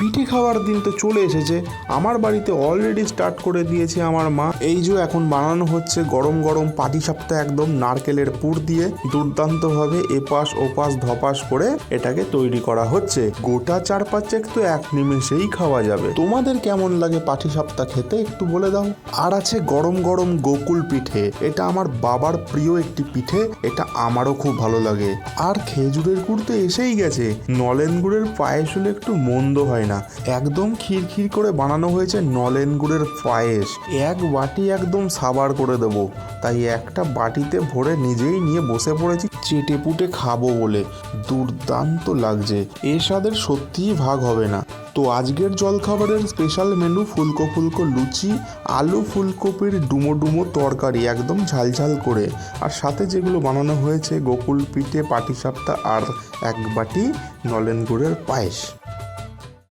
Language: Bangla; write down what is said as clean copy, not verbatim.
পিঠে খাওয়ার দিন তো চলে এসেছে। আমার বাড়িতে অলরেডি স্টার্ট করে দিয়েছে আমার মা। এই যে এখন বানানো হচ্ছে গরম গরম পাটিসাপটা, একদম নারকেলের পুর দিয়ে দুর্দান্তভাবে এপাশ ওপাশ ধপাস করে এটাকে তৈরি করা হচ্ছে। গোটা 4-5 তো এক নিমেষেই খাওয়া যাবে। তোমাদের কেমন লাগে পাটিসাপটা খেতে একটু বলে দাও। আর আছে গরম গরম গোকুল পিঠে, এটা আমার বাবার প্রিয় একটি পিঠে, এটা আমারও খুব ভালো লাগে। আর খেজুরের গুড় তো এসেই গেছে, নলেন গুড়ের পায়েস হলে একটু মন্দ হয় না। একদম খিরখির করে বানানো হয়েছে নলেন গুড়ের পায়েস, এক বাটি একদম সাবার করে দেবো। তাই একটা বাটিতে ভরে নিজেই নিয়ে বসে পড়েছি চেটে পুটে খাবো বলে। দুর্দান্ত লাগছে, এর স্বাদের সত্যিই ভাগ হবে না। তো আজকের জলখাবারের স্পেশাল মেনু ফুলকো ফুলকো লুচি, আলু ফুলকপির ডুমো ডুমো তরকারি একদম ঝালঝাল করে, আর সাথে যেগুলো বানানো হয়েছে গোকুল পিঠে, পাটিসাপটা আর এক বাটি নলেন গুড়ের পায়েস।